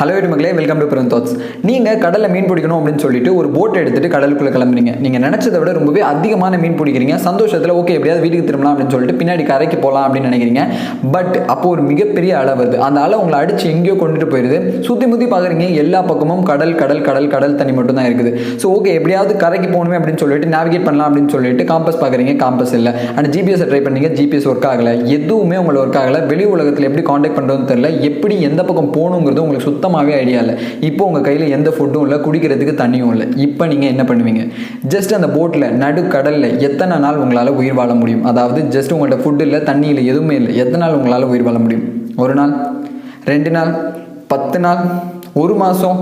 Hello மக்களே, welcome to Priven Thoughts. நீங்கள் கடலில் மீன் பிடிக்கணும் அப்படின்னு சொல்லிட்டு ஒரு போட் எடுத்துகிட்டு கடலுக்குள்ளே கிளம்புறீங்க. நீங்கள் நினச்சதை விட ரொம்பவே அதிகமான மீன் பிடிக்கிறீங்க. சந்தோஷத்தில் ஓகே எப்படியாவது வீட்டுக்கு திரும்பலாம் அப்படின்னு சொல்லிட்டு பின்னாடி கரைக்கு போகலாம் அப்படின்னு நினைக்கிறீங்க. பட் அப்போ ஒரு மிகப்பெரிய அலை வருது. அந்த அலை உங்களை அடித்து எங்கேயோ கொண்டுட்டு போயிடுது. சுற்றி முற்றி பார்க்குறீங்க, எல்லா பக்கமும் கடல் கடல் கடல் கடல் தண்ணி மட்டும் தான் இருக்குது. ஸோ ஓகே எப்படியாவது கரைக்கு போகணுமே அப்படின்னு சொல்லிட்டு நேவிகேட் பண்ணலாம் அப்படின்னு சொல்லிட்டு காம்பஸ் பார்க்குறீங்க, காம்பஸ் இல்லை. அண்ட் ஜிபிஎஸ் ட்ரை பண்ணீங்க, ஜிபிஎஸ் ஒர்க் ஆகலை. எதுவுமே உங்களுக்கு ஒர்க் ஆகலை. வெளி உலகத்தில் எப்படி காண்டாக்ட் பண்ணுறதுன்னு தெரியல. எப்படி எந்த பக்கம் போகணுங்கிறது உங்களுக்கு சுத்தமாகவே ஐடியா இல்லை. இப்போ உங்கள் கையில் எந்த ஃபுட்டும் இல்லை, குடிக்கிறதுக்கு தண்ணியும் இல்லை. இப்போ நீங்கள் என்ன பண்ணுவீங்க? ஜஸ்ட் அந்த போட்டில் நடுக்கடலில் எத்தனை நாள் உங்களால் உயிர் வாழ முடியும்? அதாவது ஜஸ்ட் உங்கள்கிட்ட ஃபுட் இல்லை, தண்ணி இல்லை, எதுவுமே இல்லை. எத்தனை நாள் உங்களால் உயிர் வாழ முடியும்? 1 நாள், 2 நாள், 10 நாள், 1 மாதம்?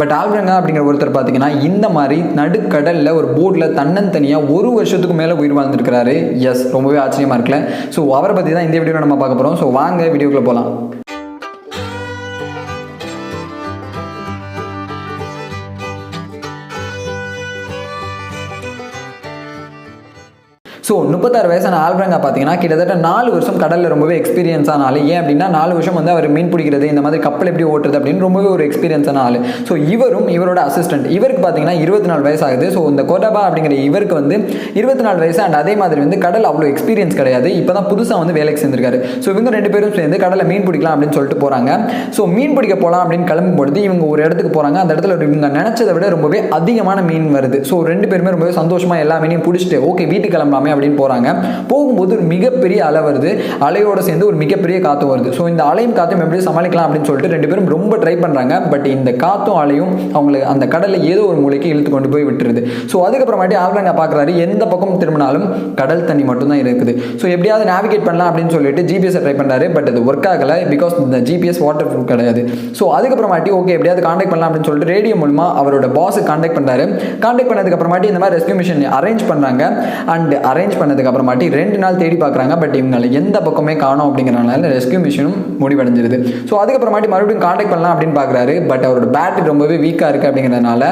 பட் ஆல்வரங்கா அப்படிங்கிற ஒருத்தர் பார்த்தீங்கன்னா இந்த மாதிரி நடுக்கடலில் ஒரு போட்டில் தன்னந்தனியாக 1 வருஷத்துக்கு மேலே உயிர் வாழ்ந்துருக்கிறாரு. எஸ், ரொம்பவே ஆச்சரியமாக இருக்குல்ல. ஸோ அவரை பற்றி தான் இந்த வீடியோவில் நம்ம பார்க்க போகிறோம். ஸோ வாங்க வீடியோக்குள்ளே போகலாம். ஸோ 36 வயசான ஆல்வரங்கா பார்த்தீங்கன்னா கிட்டத்தட்ட 4 வருஷம் கடலில் ரொம்பவே எக்ஸ்பீரியன்ஸான ஆள். ஏன் அப்படின்னா 4 வருஷம் வந்து அவர் மீன் பிடிக்கிறது, இந்த மாதிரி கப்பல் எப்படி ஓட்டுறது அப்படின்னு ரொம்பவே ஒரு எக்ஸ்பீரியன்ஸான ஆள். ஸோ இவரும் இவரோட அசிஸ்டன்ட், இவருக்கு பார்த்தீங்கன்னா 24 வயசு ஆகுது. ஸோ இந்த கோட்டாபா அப்படிங்கிற இவருக்கு வந்து 24 வயசு. அண்ட் அதே மாதிரி வந்து கடல் அவ்வளோ எக்ஸ்பீரியன்ஸ் கிடையாது. இப்போ தான் புதுசாக வந்து வேலைக்கு சேர்ந்திருக்காரு. ஸோ இவங்க 2 பேரும் சேர்ந்து கடலில் மீன் பிடிக்கலாம் அப்படின்னு சொல்லிட்டு போகிறாங்க. ஸோ மீன் பிடிக்க போகலாம் அப்படின்னு கிளம்பும்பொழுது இவங்க ஒரு இடத்துக்கு போகிறாங்க. அந்த இடத்துல இவங்க நினச்சதை விட ரொம்பவே அதிகமான மீன் வருது. ஸோ 2 பேருமே ரொம்பவே சந்தோஷமாக எல்லா மீனையும் பிடிச்சிட்டு ஓகே வீட்டுக்கு கிளம்பலாமே அப்படின்னு போகிறாங்க. போகும்போது ஒரு மிகப்பெரிய அலை வருது. அலையோட சேர்ந்து ஒரு மிகப்பெரிய காத்து வருது. ஸோ இந்த அலையும் காத்தும் எப்படி சமாளிக்கலாம் அப்படின்னு சொல்லிட்டு 2 பேரும் ரொம்ப ட்ரை பண்ணுறாங்க. பட் இந்த காத்தும் அலையும் அவங்களுக்கு அந்த கடலை ஏதோ ஒரு மூலைக்கு இழுத்து கொண்டு போய் விட்டுருது. ஸோ அதுக்கப்புறமாட்டி ஆல்வரங்கா பார்க்குறாரு, எந்த பக்கம் திரும்பினாலும் கடல் தண்ணி மட்டும் தான் இருக்குது. ஸோ எப்படியாவது நேவிகேட் பண்ணலாம் அப்படின்னு சொல்லிட்டு ஜிபிஎஸ் ட்ரை பண்ணுறாரு. பட் அது ஒர்க் ஆகலை. பிகாஸ் இந்த ஜிபிஎஸ் வாட்டர் ப்ரூஃப் கிடையாது. ஸோ அதுக்கப்புறமாட்டி ஓகே எப்படியாவது கான்டாக்ட் பண்ணலாம் அப்படின்னு சொல்லிட்டு ரேடியோ மூலமா அவரோட பாஸுக்கு கான்டாக்ட் பண்ணுறாரு. கான்டாக்ட் பண்ணதுக்கு அப்புறமாட்டி இந்த மாதிரி ரெஸ்கியூ மிஷன் அரேஞ்ச் பண்ணுறாங்க. அண்ட் அரேஞ்ச் பண்ணதுக்கு அப்புறமாட்டி 2 நாள் தேடி பார்க்குறாங்க. பட் இவங்களை எந்த பக்கமே காணோம் அப்படிங்கிறனால ரெஸ்கியூ மிஷனும் முடிவடைஞ்சிருது. ஸோ அதுக்கப்புறமாட்டி மறுபடியும் கான்டாக்ட் பண்ணலாம் அப்படின்னு பார்க்குறாரு. பட் அவரோட பேட்டரி ரொம்பவே வீக்காக இருக்குது அப்படிங்கிறதுனால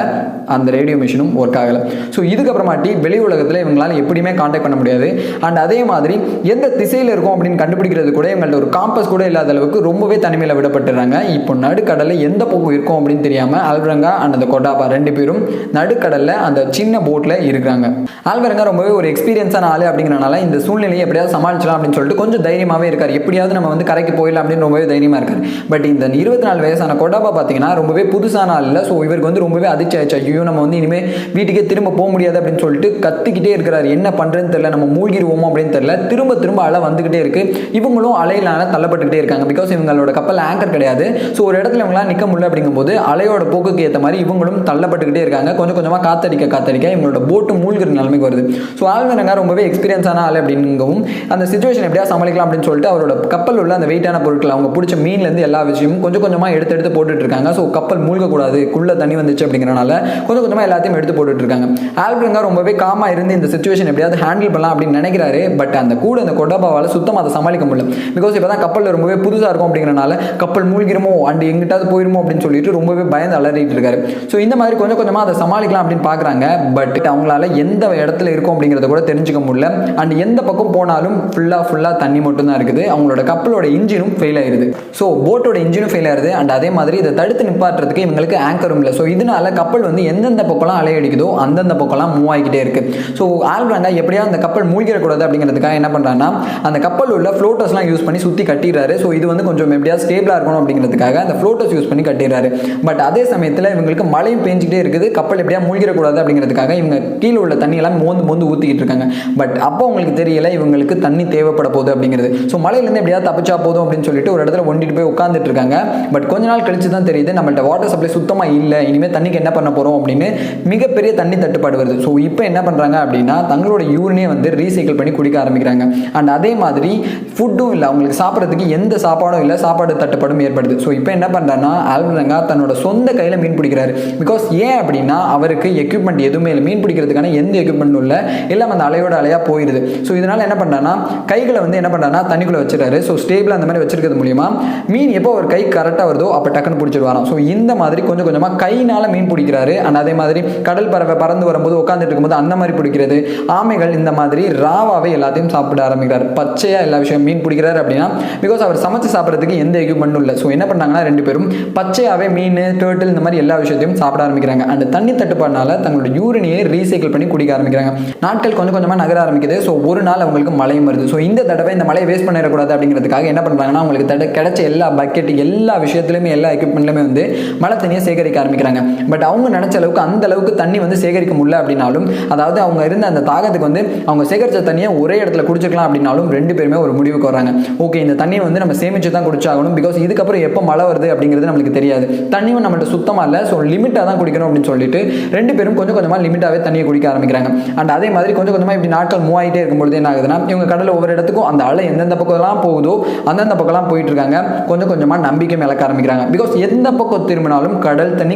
அந்த ரேடியோ மிஷனும் ஒர்க் ஆகலை. ஸோ இதுக்கப்புறமாட்டி வெளி உலகத்தில் இவங்களால எப்படியுமே கான்டாக்ட் பண்ண முடியாது. அண்ட் அதே மாதிரி எந்த திசையில் இருக்கும் அப்படின்னு கண்டுபிடிக்கிறது கூட இவங்கள்ட்ட ஒரு காம்பஸ் கூட இல்லாத அளவுக்கு ரொம்பவே தனிமையில் விடப்பட்டுறாங்க. இப்போ நடுக்கடலில் எந்த பக்கம் இருக்கும் அப்படின்னு தெரியாமல் ஆல்வரங்கா அண்ட் அந்த கொட்டாபா 2 பேரும் நடுக்கடலில் அந்த சின்ன போட்டில் இருக்கிறாங்க. ஆல்வரங்கா ரொம்பவே ஒரு எக்ஸ்பீரியன்ஸான ஆள் அப்படிங்கிறனால இந்த சூழ்நிலையை எப்படியாவது சமாளிச்சலாம் அப்படின்னு சொல்லிட்டு கொஞ்சம் தைரியமாகவே இருக்கார். எப்படியாவது நம்ம வந்து கரைக்கு போயிடலாம் அப்படின்னு ரொம்பவே தைரியமாக இருக்கார். பட் இந்த 24 வயசான கொட்டாபா பார்த்தீங்கன்னா ரொம்பவே புதுசான ஆள் இல்லை. ஸோ இவருக்கு வந்து ரொம்பவே அதிர்ச்சி ஆயிடுச்சு. ஐயோ நம்ம வந்து இனிமேல் வீட்டுக்கே திரும்ப போக முடியாது அப்படின்னு சொல்லிட்டு கத்திக்கிட்டே இருக்கிறார். என்ன பண்ணுறதுன்னு தெரியல, நம்ம மூழ்கிடுவோமோ அப்படின்னு தெரியல. திரும்ப திரும்ப அலை வந்துகிட்டே இருக்கு. இவங்களும் அலையிலான தள்ளப்பட்டுக்கிட்டே இருக்காங்க. பிகாஸ் இவங்களோட கப்பல் ஆங்கர் கிடையாது. ஸோ ஒரு இடத்துல இவங்களாம் நிற்க முடியல அப்படிங்கும்போது அலையோட போக்குக்கு ஏற்ற மாதிரி இவங்களும் தள்ளப்பட்டுக்கிட்டே இருக்காங்க. கொஞ்சம் கொஞ்சமாக காத்தடிக்க இவங்களோட போட்டு மூழ்கிற நிலைமைக்கு வருது. ஸோ ஆல்வரங்கா ரொம்பவே எக்ஸ்பீரியன்ஸான ஆள் அப்படிங்கவும் அந்த சிச்சுவேஷன் எப்படியா சமாளிக்கலாம் அப்படின்னு சொல்லிட்டு அவரோட கப்பல் உள்ள அந்த வெயிட்டான பொருட்கள் அவங்க பிடிச்ச மீன்லேருந்து எல்லா விஷயமும் கொஞ்சம் கொஞ்சமாக எடுத்து போட்டுட்டு இருக்காங்க. ஸோ கப்பல் மூழ்கக்கூடாது, குள்ள தண்ணி வந்துச்சு அப்படிங்கிறனால கொஞ்சம் கொஞ்சமாக எல்லாத்தையும் எடுத்து போட்டுட்டு இருக்காங்க. ஆல்வரங்கா ரொம்பவே காமா இருந்து இந்த சிச்சுவேஷன் எப்படியாவது ஹேண்டில் பண்ணலாம் அப்படின்னு நினைக்கிறாரு. பட் அந்த கொட்டாபாவால் சுத்தமாக அதை சமாளிக்க முடியல. பிகாஸ் இப்போ தான் கப்பல் ரொம்பவே புதுசாக இருக்கும் அப்படிங்கிறனால கப்பல் மூழ்கிருமோ அண்ட் எங்கிட்டாவது போயிருமோ அப்படின்னு சொல்லிட்டு ரொம்பவே பயந்து அலறிட்டு இருக்காரு. ஸோ இந்த மாதிரி கொஞ்சம் கொஞ்சமாக அதை சமாளிக்கலாம் அப்படின்னு பார்க்குறாங்க. பட் அவங்களால எந்த இடத்துல இருக்கும் அப்படிங்கிறத கூட தெரிஞ்சுக்க முடியல. அண்ட் எந்த பக்கம் போனாலும் ஃபுல்லாக தண்ணி மட்டும் தான் இருக்குது. அவங்களோட கப்பலோட இன்ஜினும் ஃபெயில் ஆயிருது. ஸோ போட்டோட இன்ஜினும் ஃபெயில் ஆயிருது. அண்ட் அதே மாதிரி இதை தடுத்து நிப்பாட்டுறதுக்கு இவங்களுக்கு ஆங்கரும் இல்லை. ஸோ இதனால கப்பல் வந்து எந்தெந்த பக்கம்லாம் அலையடிக்குதோ அந்தந்த பக்கம்லாம் மூவ் ஆகிக்கிட்டே இருக்கு. ஸோ ஆல்வரங்கா எப்படியாவது அந்த கப்பல் மூழ்கிடக்கூடாது அப்படிங்கிறதுக்காக என்ன பண்ணுறாங்கன்னா அந்த கப்பல் உள்ள ஃப்ளோட்டர்ஸ்லாம் யூஸ் பண்ணி சுற்றி கட்டிடுறாரு. ஸோ இது வந்து கொஞ்சம் எப்படியா ஸ்டேபிளாக இருக்கணும் அப்படிங்கிறதுக்காக அந்த ஃப்ளோட்டர்ஸ் யூஸ் பண்ணி கட்டிடுறாரு. பட் அதே சமயத்தில் இவங்களுக்கு மழையும் பெஞ்சிக்கிட்டே இருக்குது. கப்பல் எப்படியா மூழ்கிடக்கூடாது அப்படிங்கிறதுக்காக இவங்க கீழே உள்ள தண்ணியெல்லாம் மோந்து ஊற்றிக்கிட்டு இருக்காங்க. பட் அப்போ அவங்களுக்கு தெரியல இவங்களுக்கு தண்ணி தேவைப்பட போகுது அப்படிங்கிறது. ஸோ மலையிலேருந்து எப்படியாவது தப்பிச்சா போதும் அப்படின்னு சொல்லிட்டு ஒரு இடத்துல ஒண்டிட்டு போய் உட்காந்துட்டு இருக்காங்க. பட் கொஞ்ச நாள் கழிச்சு தான் தெரியுது நம்மள்ட்ட வாட்டர் சப்ளை சுத்தமாக இல்லை, இனிமேல் தண்ணிக்கு என்ன பண்ண போகிறோம் அப்படின்னு மிகப்பெரிய தண்ணி தட்டுப்பாடு வருது. ஸோ இப்போ என்ன பண்ணுறாங்க அப்படின்னா தங்களோட யூரினே வந்து ரீசைக்கிள் பண்ணி குடிக்க ஆரம்பிக்கிறாங்க. அண்ட் அதே மாதிரி ஃபுட்டும் இல்லை, அவங்களுக்கு சாப்பிட்றதுக்கு எந்த சாப்பாடும் இல்லை, சாப்பாடு தட்டுப்பாடும் ஏற்படுது. ஸோ இப்போ என்ன பண்ணுறாங்கன்னா ஆல்வரங்கா தன்னோட சொந்த கையில் மீன் பிடிக்கிறாரு. பிகாஸ் ஏன் அப்படின்னா அவருக்கு எக்யூப்மெண்ட் எதுவுமே இல்லை, மீன் பிடிக்கிறதுக்கான எந்த எக்யூப்மெண்ட்டும் இல்லை. எல்லாம் அந்த அலையோட அலையாக போயிடுது. ஸோ இதனால் என்ன பண்ணுறான்னா கைகளை வந்து என்ன பண்ணுறான்னா தண்ணிக்குள்ளே வச்சுருக்காரு. ஸோ ஸ்டேபிள் அந்த மாதிரி வச்சிருக்கிறது மூலியமா மீன் எப்போ ஒரு கை கரெக்டாக வருதோ அப்போ டக்குன்னு பிடிச்சிடுவாராம். ஸோ இந்த மாதிரி கொஞ்சம் கொஞ்சமாக கையினால் மீன் பிடிக்கிறாரு. அண்ட் அதே மாதிரி கடல் பறவை பறந்து வரும்போது உட்காந்துட்டு இருக்கும்போது அந்த மாதிரி பிடிக்கிறது, ஆமைகள் இந்த மாதிரி ராவாவே எல்லாத்தையும் சாப்பிட ஆரம்பிக்கிறார். பச்சையாக எல்லா விஷயம் மீன் பிடிக்கிறாரு அப்படின்னா பிகாஸ் அவர் சமைச்சு சாப்பிட்றதுக்கு எந்த எக்யூப்மெண்ட்டும் இல்லை. ஸோ என்ன பண்ணாங்கன்னா ரெண்டு பேரும் பச்சையாகவே மீன், டேர்ட்டில் இந்த மாதிரி எல்லா விஷயத்தையும் சாப்பிட ஆரம்பிக்கிறாங்க. அண்ட் தண்ணி தட்டுப்பாடுனால தங்களோட யூரினியை ரீசைக்கிள் பண்ணி குடிக்க ஆரம்பிக்கிறாங்க. நாட்கள் கொஞ்சம் கொஞ்சமாக நகர ஆரம்பிக்குது. ஸோ ஒரு நாள் அவங்களுக்கு மழையும் வருது. ஸோ இந்த தடவை இந்த மழையை வேஸ்ட் பண்ணிடக்கூடாது அப்படிங்கிறதுக்காக என்ன பண்ணுறாங்கன்னா அவங்களுக்கு கிடைச்ச எல்லா பக்கெட் எல்லா விஷயத்துலையுமே எல்லா எக்யூப்மெண்ட்லையுமே வந்து மழை தண்ணியை சேகரிக்க ஆரம்பிக்கிறாங்க. பட் அவங்க நினைச்ச அளவுக்கு அந்த அளவுக்கு தண்ணி வந்து சேகரிக்க முடியல அப்படின்னாலும், அதாவது அவங்க இருந்த அந்த தாகத்துக்கு வந்து அவங்க சேகரித்த தண்ணியை ஒரே இடத்துல குடிச்சிக்கலாம் அப்படின்னாலும் ரெண்டு பேருமே ஒரு முடிவுக்கு வராங்க. ஓகே, இந்த தண்ணியை வந்து நம்ம சேமிச்சு தான் குடிச்சாகணும். பிகாஸ் இதுக்கப்புறம் எப்போ மழை வருது அப்படிங்கிறது நம்மளுக்கு தெரியாது. தண்ணியும் நம்மள்ட்ட சுத்தமாக இல்லை. ஸோ லிமிட்டாக தான் குடிக்கணும் அப்படின்னு சொல்லிட்டு ரெண்டு பேரும் கொஞ்சம் கொஞ்சமாக லிமிட்டாகவே தண்ணியை குடிக்க ஆரம்பிக்கிறாங்க. அண்ட் அதே மாதிரி கொஞ்சம் கொஞ்சமாக இப்படி நாட்கள் மூவ் ஆகிட்டே இருக்கும்போது என்ன ஆகுதுன்னா இவங்க கடலில் ஒவ்வொரு இடத்துக்கும் அந்த அலை எந்தெந்த பக்கம்லாம் போகுதோ அந்தந்த பக்கம்லாம் போயிட்டு இருக்காங்க. கொஞ்சம் கொஞ்சமாக நம்பிக்கை இழக்க ஆரம்பிக்கிறாங்க. பிகாஸ் எந்த பக்கம் திரும்பினாலும் கடல் தண்ணி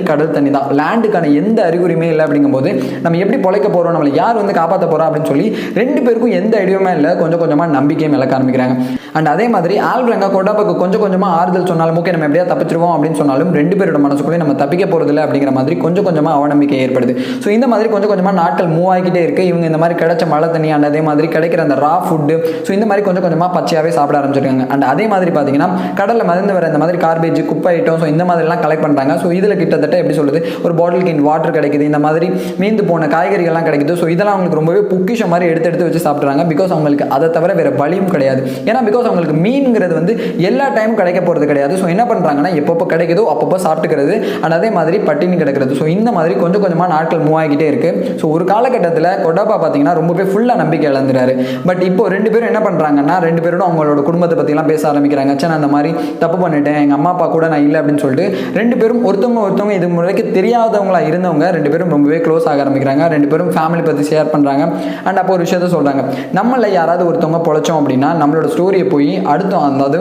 தான். லேண்டுக்கான எந்த அறிகுறியுமே இல்லை. அப்படிங்கும்போது நம்ம எப்படி பொழைக்க போகிறோம், நம்மளை யார் வந்து காப்பாற்ற போகிறோம் அப்படின்னு சொல்லி ரெண்டு பேருக்கும் எந்த ஐடியாவுமே இல்லை. கொஞ்சம் கொஞ்சமாக நம்பிக்கையும் இழக்க ஆரம்பிக்கிறாங்க. அண்ட் அதே மாதிரி ஆல்வரங்கா கொடாபாக்கு கொஞ்சம் கொஞ்சமாக ஆறுதல் சொன்னாலும் ஓகே நம்ம எப்படியா தப்பிச்சிருவோம் அப்படின்னு சொன்னாலும் ரெண்டு பேரோட மனசுக்குள்ளே நம்ம தப்பிக்க போகிறதில்ல அப்படிங்கிற மாதிரி கொஞ்சம் கொஞ்சமாக அவநம்பிக்கை ஏற்படுது. ஸோ இந்த மாதிரி கொஞ்சம் கொஞ்சமாக நாட்கள் மூவ் ஆகிக்கிட்டே இருக்குது. இவங்க இந்த மாதிரி கிடைச்ச மழை தண்ணி அண்ட் அதே மாதிரி கிடைக்கிற அந்த ரா ஃபுட்டு, ஸோ இந்த மாதிரி கொஞ்சம் கொஞ்சமாக பச்சையாகவே சாப்பிட ஆரம்பிச்சிருக்காங்க. அண்ட் அதே மாதிரி பார்த்தீங்கன்னா கடலில் மறந்து வர இந்த மாதிரி கார்பேஜ், குப்பை ஐட்டம், ஸோ இந்த மாதிரிலாம் கலெக்ட் பண்ணுறாங்க. ஸோ இதில் கிட்டத்தட்ட எப்படி சொல்லுது, ஒரு பாட்டில் கேன் வாட்டர் கிடைக்குது, இந்த மாதிரி மீந்து போன காய்கறிகள்லாம் கிடைக்குது. ஸோ இதெல்லாம் அவங்களுக்கு ரொம்பவே பொக்கிஷம் மாதிரி எடுத்து வச்சு சாப்பிட்றாங்க. பிகாஸ் அவங்களுக்கு அதை தவிர வேறு வழியும் கிடையாது. ஏன்னா பிகாஸ் அவங்களுக்கு மீன்கிறது வந்து எல்லா டைமும் கிடைக்க போகிறது கிடையாது. ஸோ என்ன பண்ணுறாங்கன்னா எப்பப்போ கிடைக்குதோ அப்பப்போ சாப்பிட்டுக்கிறது அண்ட் அதே மாதிரி பட்டினி கிடக்கிறது. ஸோ இந்த மாதிரி கொஞ்சம் கொஞ்சமாக நாட்கள் மூவ் ஆகிக்கிட்டே இருக்குது. ஸோ ஒரு காலகட்டத்தில் கொடாபா பார்த்தீங்கன்னா ரொம்பவே ஃபுல்லாக நம்பிக்கை இழந்துறாரு. பட் இப்போ ரெண்டு பேரும் என்ன பண்ணுறாங்கன்னா ரெண்டு பேரும் அவங்களோட குடும்பத்தை பற்றிலாம் பேச ஆரம்பிக்கிறாங்க. நான் அந்த மாதிரி தப்பு பண்ணிட்டேன், எங்கள் அம்மா அப்பா கூட நான் இல்லை அப்படின்னு சொல்லிட்டு ரெண்டு பேரும் ஒருத்தவங்க இது முறைக்கு தெரியாதவங்களா இருந்தவங்க ரெண்டு பேரும் ரொம்பவே க்ளோஸ் ஆக ஆரம்பிக்கிறாங்க. ரெண்டு பேரும் ஃபேமிலி பற்றி ஷேர் பண்ணுறாங்க. அண்ட் அப்போ ஒரு விஷயத்த சொல்கிறாங்க, நம்மள யாராவது ஒருத்தவங்க பொழைச்சோம் அப்படின்னா நம்மளோட ஸ்டோரியை போய் அடுத்தோம் அதாவது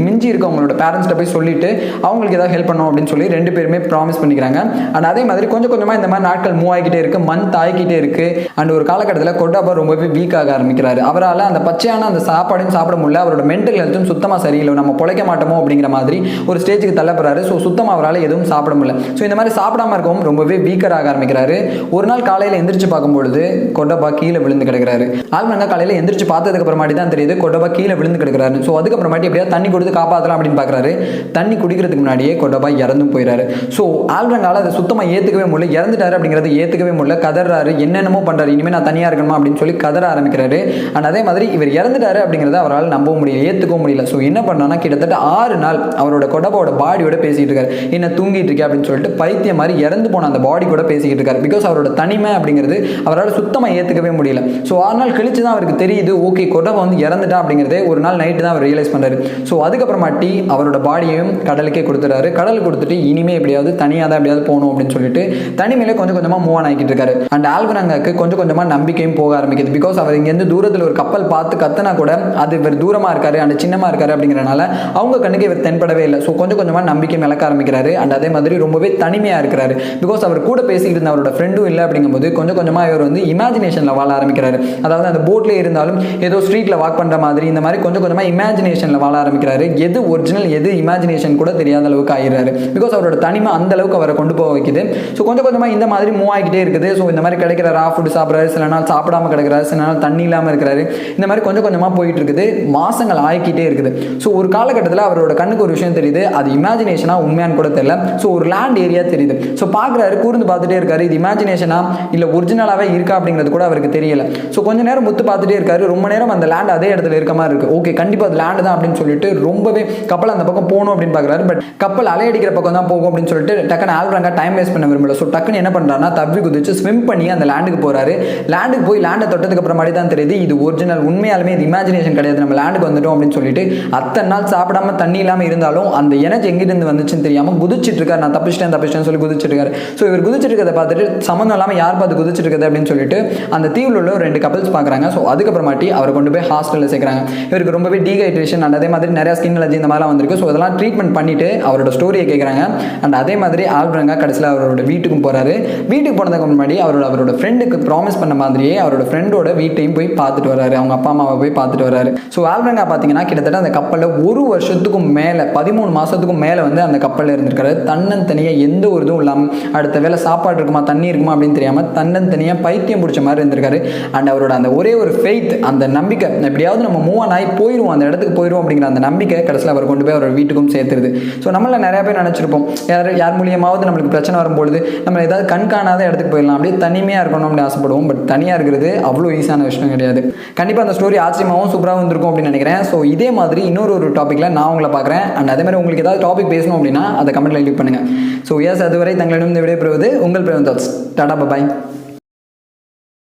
மிஞ்சி இருக்கவங்களோட பேரண்ட்ஸ்கிட்ட போய் சொல்லிட்டு அவங்களுக்கு ஏதாவது ஹெல்ப் பண்ணணும் அப்படின்னு சொல்லி ரெண்டு பேருமே ப்ராமிஸ் பண்ணிக்கிறாங்க. அண்ட் அதே மாதிரி கொஞ்சம் கொஞ்சமாக இந்த மாதிரி நாட்கள் மூவ் ஆகிக்கிட்டே இருக்குது, மந்த் ஆகிக்கிட்டே இருக்குது. அண்ட் ஒரு காலகட்டத்தில் கொடாபா ரொம்பவே வீக் ஆக ஆரம்பிக்கிறாரு. அவரால் அந்த பச்சையான அந்த சாப்பாடையும் சாப்பிட முடியல. அவரோட மென்டல் ஹெல்த்தும் சுத்தமாக சரியில்லை. நம்ம பொழைக்க மாட்டோமோ அப்படிங்கிற மாதிரி ஒரு ஸ்டேஜுக்கு தள்ளப்படுறாரு. ஸோ சுத்தமாக அவரால் எதுவும் சாப்பிட முடியல. ஸோ இந்த மாதிரி சாப்பிடாம இருக்கவும் ரொம்பவே வீக்கர் ஆக ஆரம்பிக்கிறாரு. ஒரு நாள் காலையில் எந்திரிச்சு பார்க்கும்பொழுது கொடாபா கீழே விழுந்து கிடக்கிறாரு. ஆல்வரங்கா காலையில் எந்திரிச்சு பார்த்ததுக்கு அப்புறமாட்டி தான் தெரியுது கொடாபா கீழே விழுந்து கிடக்கிறாரு. ஸோ அதுக்கப்புறமாட்டி எப்படியா தண்ணி கொடுத்து காப்பாற்றலாம் அப்படின்னு பார்க்குறாரு. தண்ணி குடிக்கிறதுக்கு முன்னாடியே கொடாபா இறந்தும் போயிறாரு. ஸோ ஆல்வரங்கால அதை சுத்தமாக ஏற்றுக்கவே முடியல. இறந்துட்டாரு அப்படிங்கிறத ஏற்றுக்கவே முடியல. கதறாரு, என்னென்னமோ பண்ணுறாரு, இனிமேல் நான் தனியாக இருக்கணுமா அப்படின்னு சொல்லி கதற ஆரம்பிக்கிறாரு. அண்ட் அதே மாதிரி இவர் இறந்துட்டாரு அப்படிங்கிறத அவரால் நம்பவும் முடியல, ஏற்றுக்கவும் முடியல. ஸோ என்ன பண்ணான்னா கிட்டத்தட்ட 6 நாள் அவரோட கொடாபாவோட பாடியோட பேசிக்கிட்டு இருக்காரு. என்ன தூங்கிட்டு இருக்கே அப்படின்னு சொல்லிட்டு பைத்தியம் மாதிரி இறந்து போன அந்த பாடி கூட பேசிக்கிட்டு இருக்காரு. பிகாஸ் அவரோட தனிமை அப்படிங்கிறது அவரால் சுத்தமாக ஏற்றுக்கவே முடியல. ஸோ 6 நாள் கழிச்சு தான் அவருக்கு தெரியுது, ஓகே கொடாபா வந்து இறந்துட்டா அப்படிங்கிறதே ஒரு நாள் நைட்டு தான் அவர் ரியலைஸ் பண்ணுறாரு. ஸோ அதுக்கப்புறமாட்டி அவரோட பாடியையும் கடலுக்கே கொடுத்துறாரு. கடலுக்கு கொடுத்துட்டு இனிமே எப்படியாவது தனியாக தான் எப்படியாவது போகணும் அப்படின்னு சொல்லிட்டு தனிமையில கொஞ்சம் கொஞ்சமாக மூவ் ஆன் ஆகிட்டு இருக்காரு. அண்ட் ஆல்வரங்காக்கு கொஞ்சம் கொஞ்சமாக நம்பிக்கையும் போக ஆரம்பிக்குது. பிகாஸ் அவர் இங்கேருந்து தூரத்தில் ஒரு கப்பல் பார்த்து கத்துனா கூட அது இவர் தூரமாக இருக்காரு அண்ட் சின்னமாக இருக்காரு அப்படிங்கிறனால அவங்க கண்ணுக்கு இவர் தென்படவே இல்லை. ஸோ கொஞ்சம் கொஞ்சமாக நம்பிக்கை இழக்க ஆரம்பிக்கிறாரு. அண்ட் அதே மாதிரி ரொம்பவே தனிமையாக இருக்கிறாரு. பிகாஸ் அவர் கூட பேசிக்கிட்டு இருந்த அவரோட ஃப்ரெண்டும் இல்லை அப்படிங்கும்போது கொஞ்சம் கொஞ்சமாக இவர் வந்து இமேஜினேஷனில் வாழ ஆரம்பிக்கிறாரு. அதாவது அந்த போட்லேயே இருந்தாலும் ஏதோ ஸ்ட்ரீட்டில் வாக் பண்ணுற மாதிரி இந்த மாதிரி கொஞ்சம் கொஞ்சமாக இமேஜினேஷனில் வாழ ஆரம்பிக்கிறாரு. எது ஒரிஜினல் எது இமேஜினேஷன் கூட தெரியாத அளவுக்கு ஆயிடுறாரு. பிகாஸ் அவரோட தனிமை அந்த அளவுக்கு அவரை கொண்டு போக வைக்குது. ஸோ கொஞ்சம் கொஞ்சமாக இந்த மாதிரி மூவ் ஆகிக்கிட்டே இருக்குது. ஸோ இந்த மாதிரி கிடைக்கிற ரா ஃபுட் சாப்பிட்றாரு, சில நாள் சாப்பிடாம கிடக்கிறாரு, சில நாள் தண்ணி இல்லாமல் இருக்கிறாரு. இந்த மாதிரி கொஞ்சம் கொஞ்சமாக போயிட்டு இருக்குது. மாசங்கள் ஆகிக்கிட்டே இருக்குது. ஸோ ஒரு காலகட்டத்தில் அவரோட கண்ணுக்கு ஒரு விஷயம் தெரியுது, அது இமேஜினேஷனா உண்மையானு கூட தெரியல. ஸோ ஒரு லேண்ட் ஏரியா தெரியுது. ஸோ பார்க்குறாரு, கூர்ந்து பார்த்துட்டே இருக்காரு. இது இமேஜினேஷனா இல்லை ஒரிஜினலாகவே இருக்கா அப்படிங்கிறது கூட அவருக்கு தெரியல. ஸோ கொஞ்சம் நேரம் முத்து பார்த்துட்டே இருக்காரு. ரொம்ப நேரம் அந்த லேண்ட் அதே இடத்துல இருக்க மாதிரி இருக்கு. ஓகே கண்டிப்பாக அது லேண்டு தான் அப்படின்னு சொல்லிட்டு ரொம்பவே கப்பல் அந்த பக்கம் போகணும் அப்படின்னு பார்க்குறாரு. பட் கப்பல் அலையடிக்கிற பக்கம் தான் போகும் அப்படின்னு சொல்லிட்டு டக்குன்னு ஆல்வரங்கா டைம் வேஸ்ட் பண்ண விரும்பல. ஸோ டக்குன்னு என்ன பண்ணுறாருன்னா தவி குதிச்சு ஸ்விம் பண்ணி அந்த லேண்டுக்கு போறாரு. லேண்டுக்கு போய் லேண்டை தொட்டதுக்கு அப்புறம் மாதிரி தான் தெரியுது இது ஒரிஜினல், உண்மையாலுமே இது இமேஜினேஷன் கிடையாது, நம்ம லேண்டுக்கு வந்துட்டோம் அப்படின்னு சொல்லிட்டு அத்தனை நாள் சாப்பிடாம தண்ணி இல்லாமல் இருந்தாலும் அந்த எனர்ஜி எங்கிருந்து வந்துச்சுன்னு தெரியாமல் குதிச்சிட்டு இருக்காரு. நான் தப்பிச்சிட்டேன் சொல்லி குதிச்சிட்டு இருக்காரு. ஸோ இவர் குதிச்சிட்டு இருக்கிறத பார்த்துட்டு சம்மந்தம் இல்லாமல் யார் பார்த்து குதிச்சிட்டு இருக்குது அப்படின்னு சொல்லிட்டு அந்த தீவில் உள்ள 2 கப்பல்ஸ் பார்க்குறாங்க. ஸோ அதுக்கப்புறமாட்டி அவரை கொண்டு போய் ஹாஸ்டலில் சேர்க்குறாங்க. இவருக்கு ரொம்பவே டீஹைட்ரேஷன் அண்ட் அதே மாதிரி நிறைய ஸ்கின் அலர்ஜி இந்த மாதிரிலாம் வந்திருக்கு. ஸோ அதெல்லாம் ட்ரீட்மெண்ட் பண்ணிட்டு அவரோட ஸ்டோரியை கேட்குறாங்க. அண்ட் அதே மாதிரி ஆல்வரங்கா கடைசியில் அவரோட வீட்டுக்கும் போகிறாரு. வீட்டுக்கு போனதுக்கு முன்னாடி அவரோட ஃப்ரெண்டுக்கு ப்ராமிஸ் பண்ண மாதிரியே அவரோட அவரோட ஃப்ரெண்டோட வீட்டையும் போய் பார்த்துட்டு வராரு, அவங்க அப்பா அம்மாவை போய் பார்த்துட்டு வராரு. ஸோ ஆல்வரெங்கா பார்த்தீங்கன்னா கிட்டத்தட்ட அந்த கப்பலில் 1 வருஷத்துக்கும் மேலே 13 மாதத்துக்கும் மேலே வந்து அந்த கப்பலில் இருந்திருக்காரு. தன்னந்தனியாக எந்த ஒரு இதுவும் இல்லாமல், அடுத்த வேலை சாப்பாடு இருக்குமா தண்ணி இருக்குமா அப்படின்னு தெரியாமல் தன்னந்தனியாக பைத்தியம் பிடிச்ச மாதிரி இருந்திருக்காரு. அண்ட் அவரோட அந்த ஒரே ஒரு ஃபெய்த், அந்த நம்பிக்கை, எப்படியாவது நம்ம மூவ் ஆன் ஆகி போயிடுவோம், அந்த இடத்துக்கு போயிடுவோம் அப்படிங்கிற அந்த நம்பிக்கை கடைசியில் அவர் கொண்டு போய் அவரோட வீட்டுக்கும் சேர்த்துருது. ஸோ நம்மள நிறைய பேர் நினச்சிருப்போம், யார் மூலியமாவது நம்மளுக்கு பிரச்சனை வரும்பொழுது நம்ம ஏதாவது கண்காணாத இடத்துக்கு போயிடலாம், அப்படியே தனிமையாக இருக்கணும் அப்படின்னு ஆசைப்படுவோம். பட் தனியாக இருக்கிறது அவ்வளோ ஈஸியான விஷயம் கிடையாது. கண்டிப்பாக அந்த ஸ்டோரி ஆச்சரியமாகவும் சூப்பராகவும் இருந்திருக்கும் அப்படின்னு நினைக்கிறேன். ஸோ இதே மாதிரி இன்னொரு டடாபிக்கில் நான் உங்களை பார்க்குறேன். அண்ட் அதே மாதிரி உங்களுக்கு ஏதாவது டாபிக் பேசணும் அப்படின்னா அதை கமெண்ட்டில் லீவ் பண்ணுங்கள். ஸோ அதுவரை தங்களிடம் இந்த விடைபெறுவது உங்கள் பிரிவன் தாட்ஸ். டாடா பாய்.